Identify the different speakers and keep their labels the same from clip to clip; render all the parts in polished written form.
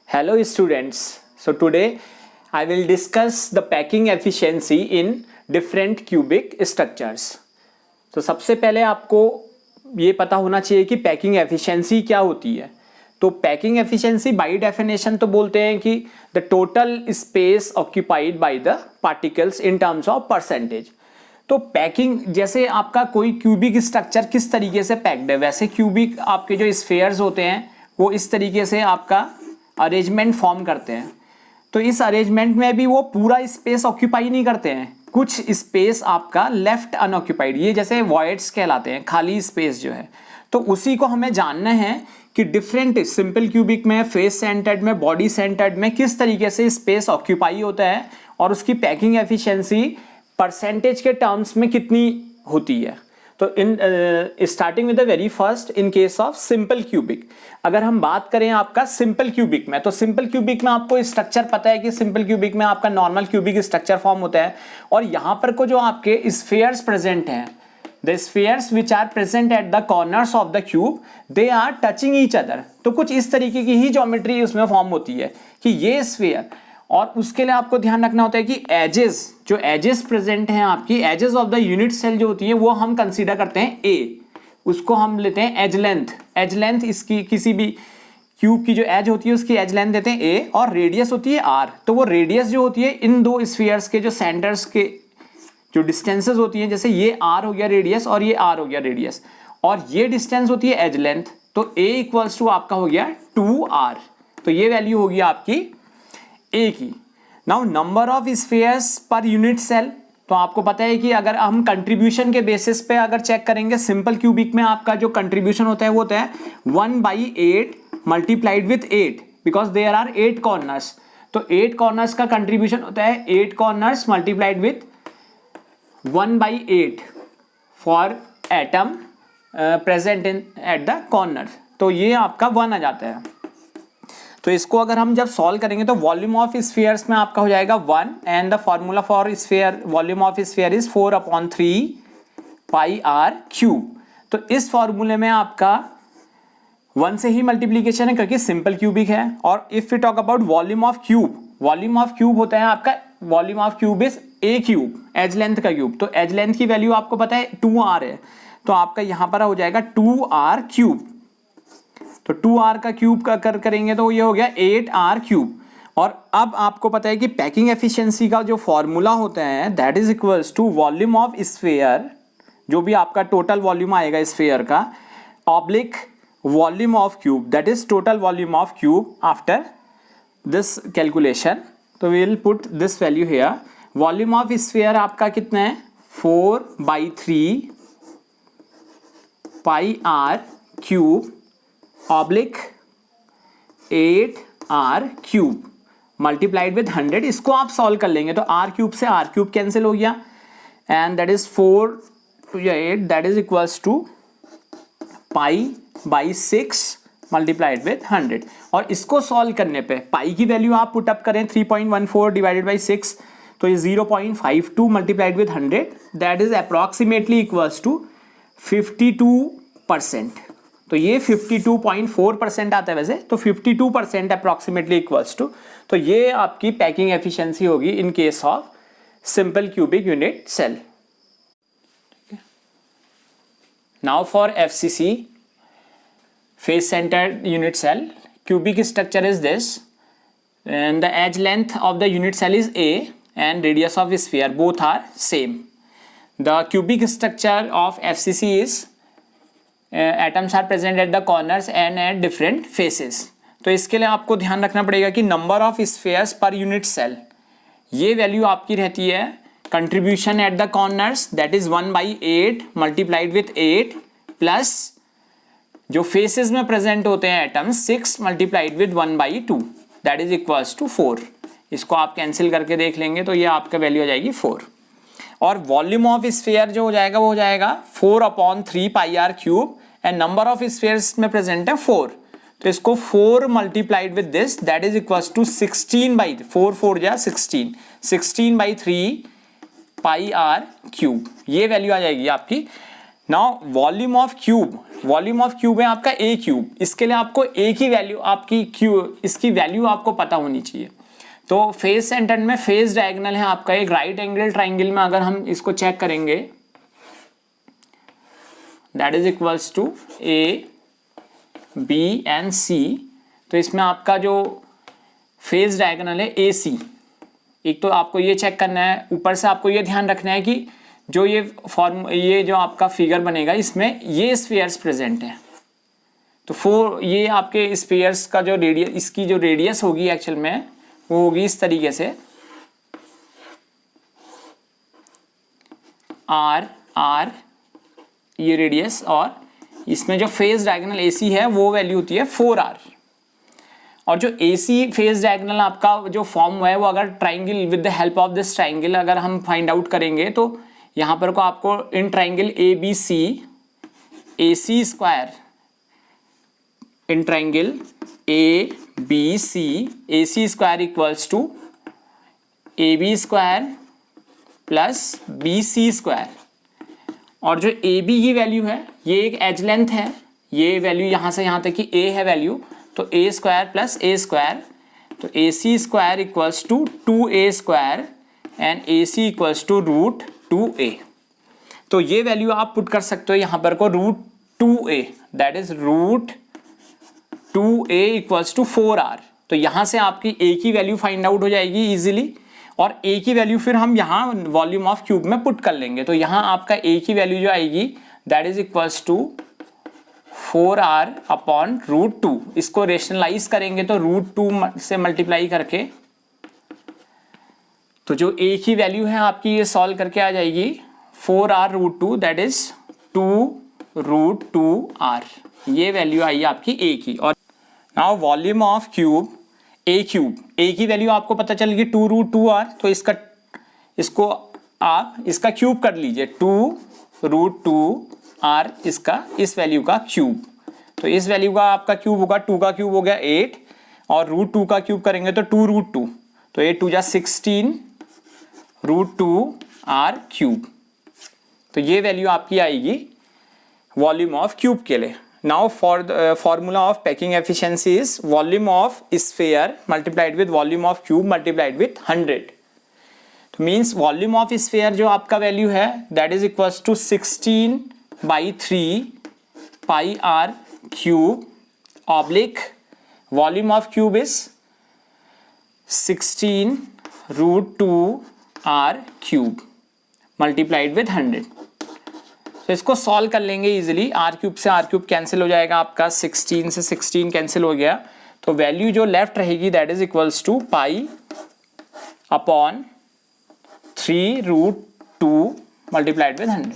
Speaker 1: Hello students. So today I will discuss the packing efficiency in different cubic structures. तो सबसे पहले आपको ये पता होना चाहिए कि पैकिंग एफिशिएंसी क्या होती है. तो पैकिंग एफिशिएंसी बाय डेफिनेशन तो बोलते हैं कि the total space occupied by the particles in terms of percentage. तो पैकिंग जैसे आपका कोई क्यूबिक स्ट्रक्चर किस तरीके से पैक्ड है, वैसे क्यूबिक आपके जो स्फेयर्स होते हैं वो इस तरीके से आपका अरेंजमेंट फॉर्म करते हैं. तो इस अरेंजमेंट में भी वो पूरा स्पेस ऑक्यूपाई नहीं करते हैं, कुछ स्पेस आपका लेफ्ट अनऑक्यूपाइड, ये जैसे वॉइड्स कहलाते हैं, खाली स्पेस जो है. तो उसी को हमें जानना है कि डिफरेंट सिंपल क्यूबिक में, फेस सेंटर्ड में, बॉडी सेंटर्ड में किस तरीके से स्पेस ऑक्यूपाई होता है और उसकी पैकिंग एफिशिएंसी परसेंटेज के टर्म्स में कितनी होती है. तो in starting with the very first in case of simple cubic, अगर हम बात करें आपका सिंपल क्यूबिक में, तो सिंपल क्यूबिक में आपको स्ट्रक्चर पता है कि सिंपल क्यूबिक में आपका नॉर्मल क्यूबिक स्ट्रक्चर फॉर्म होता है और यहां पर को जो आपके स्फेयर्स प्रेजेंट हैं, the spheres which are present at the corners of the cube, they are touching each other. तो कुछ इस तरीके की ही ज्योमेट्री उसमें फॉर्म होती है कि ये स्फेयर, और उसके लिए आपको ध्यान रखना होता है कि एजेस, जो एजेस प्रेजेंट हैं आपकी, edges of the unit cell जो होती है वो हम कंसीडर करते हैं ए, उसको हम लेते हैं एज लेंथ. एज लेंथ इसकी किसी भी क्यूब की जो एज होती है उसकी एज लेंथ देते हैं ए, और रेडियस होती है आर. तो वो रेडियस जो होती है इन दो स्फीयर्स के जो सेंटर्स के जो डिस्टेंसेस होती हैं, जैसे ये आर हो गया रेडियस और ये आर हो गया रेडियस, और ये डिस्टेंस होती है एज लेंथ. तो ए इक्वल्स टू आपका हो गया 2r. तो ये वैल्यू होगी आपकी ए की. Now number of spheres per unit cell, तो आपको पता है कि अगर हम कंट्रीब्यूशन के बेसिस पे अगर चेक करेंगे, सिंपल क्यूबिक में आपका जो कंट्रीब्यूशन होता है वो होता है 1/8 multiplied with 8, because there are 8 corners. तो 8 कॉर्नर्स का कंट्रीब्यूशन होता है 8 corners multiplied with 1/8 for atom present in at the corner. तो ये आपका 1 आ जाता है. तो इसको अगर हम जब सॉल्व करेंगे तो वॉल्यूम ऑफ स्फीयर्स में आपका हो जाएगा 1, and the formula for sphere volume of sphere is 4/3 pi are cube. तो इस फॉर्मूले में आपका 1 से ही मल्टीप्लीकेशन है क्योंकि सिंपल क्यूबिक है. और if you talk about volume of cube, volume of cube होता है आपका, volume of cube is a cube, edge length का क्यूब. तो एज लेंथ की वैल्यू आपको पता है 2r है, तो आपका यहां पर हो जाएगा 2r क्यूब. तो 2r का क्यूब का करेंगे तो ये हो गया 8r क्यूब. और अब आपको पता है कि पैकिंग एफिशिएंसी का जो फॉर्मूला होता है that is equals to volume of sphere, जो भी आपका टोटल वॉल्यूम आएगा स्फीयर का, oblique volume of cube, that is total volume of cube after this calculation. तो we will put this value here. Volume of sphere आपका कितना है 4/3 pi are cube oblique 8r cube multiplied with 100. इसको आप solve कर लेंगे तो r cube से r क्यूब कैंसिल हो गया, and that is 4 to 8, that is equals to π/6 multiplied with 100. और इसको सॉल्व करने पे पाई की वैल्यू आप पुट अप करें 3.14 डिवाइडेड बाई 6, तो ये 0.52 multiplied with 100, that is approximately equals to 52%. तो ये 52.4% आता है वैसे, तो 52% अप्रॉक्सीमेटली इक्वल्स टू. तो ये आपकी पैकिंग एफिशिएंसी होगी in case of simple cubic unit cell. Now for FCC, face centered unit cell, cubic structure is this, and the edge length of the unit cell is a and radius of sphere both are same. The cubic structure of FCC is atoms are present at the corners and at different faces. तो इसके लिए आपको ध्यान रखना पड़ेगा कि number of spheres per unit cell, ये value आपकी रहती है contribution at the corners, that is 1/8 multiplied with 8 plus जो फेसेस में प्रेजेंट होते हैं atoms 6 multiplied with 1/2, that is equals to 4. इसको आप कैंसिल करके देख लेंगे तो ये आपका वैल्यू हो जाएगी 4. और वॉल्यूम ऑफ स्फीयर जो हो जाएगा वो हो जाएगा 4/3 pi are cube, and number of spheres में प्रेजेंट है 4, तो इसको 4 multiplied with this, that is equals to 16/3 pi are cube. ये वैल्यू आ जाएगी आपकी नाउ वॉल्यूम ऑफ क्यूब है आपका ए क्यूब, इसके लिए आपको एक ही वैल्यू आपकी इसकी वैल्यू आपको पता होनी चाहिए। तो फेस सेंटर्ड में फेस डायगोनल है आपका एक राइट एंगल ट्राइंगल में, अगर हम इसको चेक करेंगे that is equals to A B and C, तो इसमें आपका जो फेस डायगोनल है ए सी। एक तो आपको ये चेक करना है, ऊपर से आपको ये ध्यान रखना है कि जो ये जो आपका फिगर बनेगा इसमें ये स्फीयर्स प्रेजेंट है। तो ये आपके स्फीयर्स का जो रेडियस, इसकी जो रेडियस होगी एक्चुअल में वो होगी इस तरीके से आर ये रेडियस, और इसमें जो फेस डायगोनल AC है वो वैल्यू होती है 4R। और जो AC फेस डायगोनल आपका जो फॉर्म है वो अगर triangle with the help of this triangle अगर हम फाइंड आउट करेंगे तो यहाँ पर को आपको in triangle ABC AC square, in triangle ABC AC square equals to AB square plus BC square. और जो AB की वैल्यू है ये एक एज लेंथ है, ये वैल्यू यहाँ से यहाँ तक की A है वैल्यू, तो A square plus A square, तो AC square equals to 2A square and AC equals to root 2A। तो ये वैल्यू आप पुट कर सकते हो यहाँ पर को root 2A, that is root 2A equals to 4R। तो यहाँ से आपकी A की वैल्यू फाइंड आउट हो जाएगी इजीली, और A की वैल्यू फिर हम यहाँ वॉल्यूम ऑफ क्यूब में पुट कर लेंगे। तो यहाँ आपका A की वैल्यू जो आएगी that is equals to 4R upon root 2। इसको रेशनलाइज करेंगे तो रूट 2 से मल्टीप्लाई करके तो जो A की वैल्यू है आपकी ये सॉल्व करके आ जाएगी 4R root 2, that is 2 root 2R। ये वैल्यू आई आपकी A की। और now volume of cube A की वैल्यू आपको पता चल गई 2 रूट 2R, तो इसको आप इसका क्यूब कर लीजिए 2 रूट 2R, इसका इस वैल्यू का क्यूब। तो इस वैल्यू का आपका क्यूब होगा 2 का क्यूब हो गया 8, और रूट 2 का क्यूब करेंगे तो 2 रूट 2, तो 8 2 जा 16 रूट 2R क्यूब। तो ये वैल्यू आपकी आएगी वॉल्यूम ऑफ क्यूब के लिए। Now for the formula of packing efficiency is volume of sphere multiplied with volume of cube multiplied with 100. तो means volume of sphere जो आपका वैल्यू है that is equals to 16/3 pi r cube oblique volume of cube is 16 root 2 r cube multiplied with 100. तो इसको solve कर लेंगे easily, are cube से are cube cancel हो जाएगा आपका, 16 से 16 कैंसिल हो गया, तो वैल्यू जो लेफ्ट रहेगी that is equals to pi upon 3 root 2 multiplied with 100।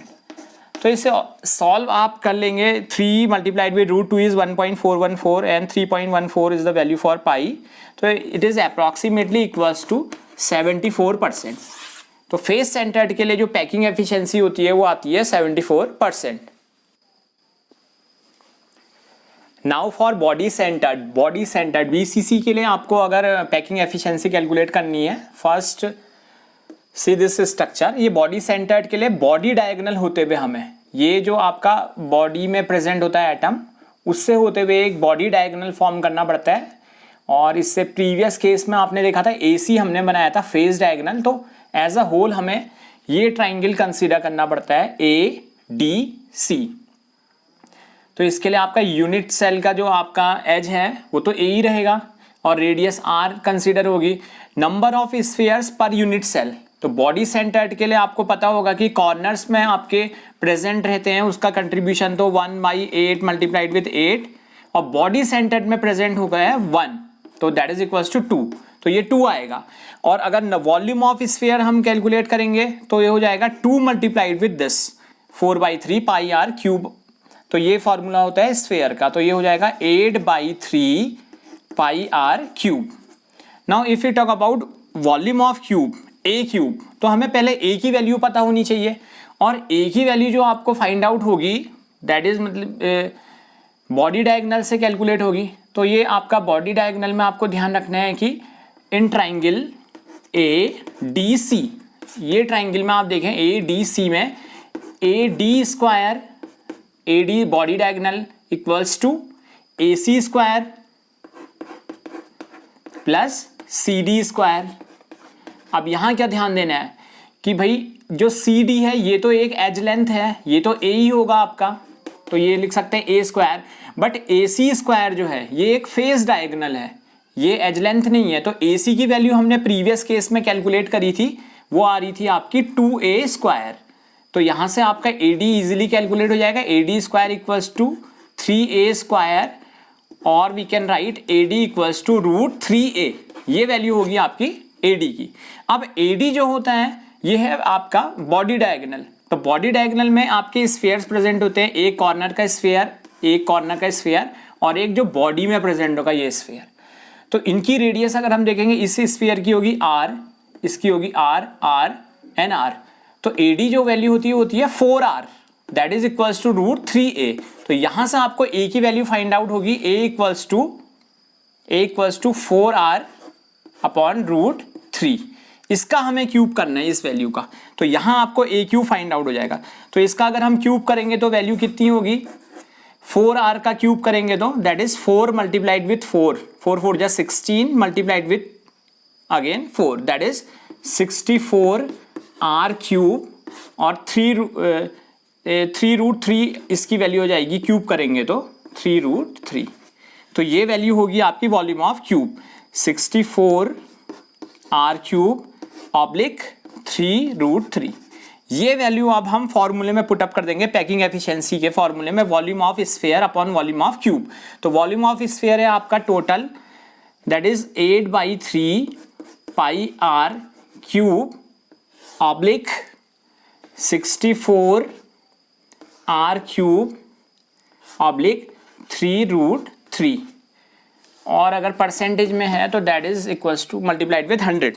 Speaker 1: तो इसे सॉल्व आप कर लेंगे, 3 multiplied with root 2 is 1.414 and 3.14 is the value for pi, तो it is approximately equals to 74%। तो फेस सेंटर्ड के लिए जो पैकिंग एफिशिएंसी होती है वो आती है 74%। Now for body centred BCC के लिए आपको अगर पैकिंग एफिशिएंसी कैलकुलेट करनी है, फर्स्ट सी दिस स्ट्रक्चर, ये बॉडी सेंटर्ड के लिए बॉडी डायगोनल होते हुए हमें ये जो आपका बॉडी में प्रेजेंट होता है एटम, उससे होते हुए एक बॉडी डायगोनल फॉर्म करना पड़ता है। और इससे प्रीवियस केस में आपने देखा था AC हमने बनाया था फेस डायगोनल, तो एज अ होल हमें ये ट्राइंगल कंसीडर करना पड़ता है ADC। तो इसके लिए आपका यूनिट सेल का जो आपका एज है वो तो A ही रहेगा, और रेडियस R कंसीडर होगी। Number of spheres per unit cell, तो बॉडी सेंटर्ड के लिए आपको पता होगा कि कॉर्नर्स में आपके प्रेजेंट रहते हैं, उसका कंट्रीब्यूशन तो 1/8 मल्टीप्लाइड विद 8, और बॉडी सेंटर्ड में प्रेजेंट हो गया है 1, तो दैट इज इक्वल्स टू 2, तो ये 2 आएगा। और अगर वॉल्यूम ऑफ स्फीयर हम कैलकुलेट करेंगे तो ये हो जाएगा 2 multiplied with this 4/3 pi are cube, तो ये फॉर्मूला होता है स्फीयर का, तो ये हो जाएगा 8/3 pi are cube. Now if you talk about volume of cube A cube, तो हमें पहले A की वैल्यू पता होनी चाहिए, और A की वैल्यू जो आपको फाइंड आउट होगी दैट इज मतलब बॉडी डायगोनल से कैलकुलेट होगी। तो ये आपका बॉडी डायगोनल में आपको ध्यान रखना है कि इन ट्राइंगल ADC, ये ट्राइंगल में आप देखें ADC में AD square AD body diagonal equals to AC square plus CD square. अब यहां क्या ध्यान देना है कि भाई जो CD है ये तो एक एज लेंथ है, ये तो A ही होगा आपका, तो ये लिख सकते हैं A square. But AC square जो है ये एक फेस डायगोनल है, ये एज लेंथ नहीं है। तो AC की वैल्यू हमने प्रीवियस केस में कैलकुलेट करी थी, वो आ रही थी आपकी 2A स्क्वायर। तो यहां से आपका AD इजीली कैलकुलेट हो जाएगा, AD square equals to 3A square, और we can write AD equals to √3A। ये वैल्यू होगी आपकी AD की। अब AD जो होता है ये है आपका बॉडी डायगोनल। तो बॉडी डायगोनल में आपके स्फीयर्स प्रेजेंट होते हैं, एक कॉर्नर का स्फीयर, एक कॉर्नर का स्फीयर, और एक जो बॉडी में प्रेजेंट होगा ये स्फीयर। तो इनकी रेडियस अगर हम देखेंगे, इस स्फीयर की होगी R, इसकी होगी R, R एंड R। तो AD जो वैल्यू होती है 4R, that is equals to √3A। तो यहां से आपको A की वैल्यू फाइंड आउट होगी, A equals to 4R upon √3। इसका हमें क्यूब करना है इस वैल्यू का, तो यहां आपको A क्यूब फाइंड आउट हो जाएगा। तो इसका अगर हम क्यूब करेंगे तो वैल्यू कितनी होगी, 4R का क्यूब करेंगे तो दैट इज 4 मल्टीप्लाइड विथ 4, 4 4 जा 16 multiplied with again 4, that is 64R cube, और 3√3 इसकी वैल्यू हो जाएगी, क्यूब करेंगे तो 3√3। तो ये वैल्यू होगी आपकी volume of cube, 64R cube oblique 3√3। ये वैल्यू अब हम फॉर्मूले में पुट अप कर देंगे, पैकिंग एफिशिएंसी के फॉर्मूले में, volume of sphere upon volume of cube. तो वॉल्यूम ऑफ स्फीयर है आपका total, that is 8/3 pi R cube oblique 64R cube oblique 3√3, और अगर परसेंटेज में है तो that is equals two multiplied with 100।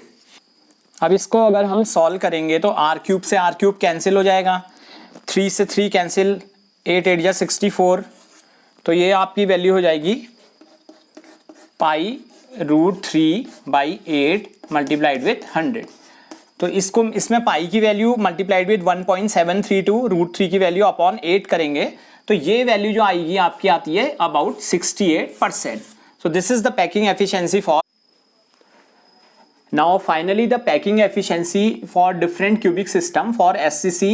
Speaker 1: अब इसको अगर हम सॉल्व करेंगे तो R क्यूब से R क्यूब कैंसिल हो जाएगा, 3 से 3 कैंसिल, 8 8 जा 64, तो ये आपकी वैल्यू हो जाएगी π√3/8 मल्टीप्लाइड विथ 100। तो इसको इसमें पाई की वैल्यू मल्टीप्लाइड विथ 1.732, √3 की वैल्यू अपॉन 8 करेंगे तो ये वैल्यू जो आएगी आपकी आती है about 68%। So this is the packing efficiency for. Now finally the packing efficiency for different cubic system for SCC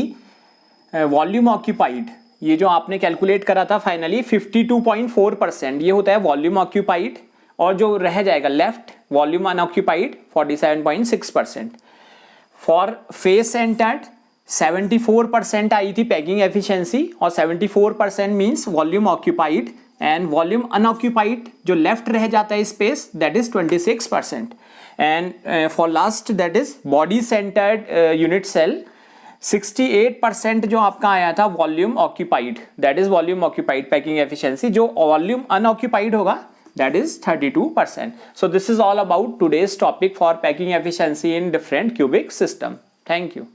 Speaker 1: volume occupied, ये जो आपने कैलकुलेट करा था फाइनली 52.4%, ये होता है वॉल्यूम ऑक्यूपाइड, और जो रह जाएगा left volume unoccupied 47.6%। For face centred 74% आई थी पैकिंग एफिशिएंसी, और 74% means volume occupied, and volume unoccupied जो लेफ्ट रह जाता है space that is 26%। And for last that is body centred unit cell 68% जो आपका आया था volume occupied, that is volume occupied packing efficiency. जो वॉल्यूम अनऑक्यूपाइड होगा that is 32%. So this is all about today's topic for packing efficiency in different cubic system. Thank you.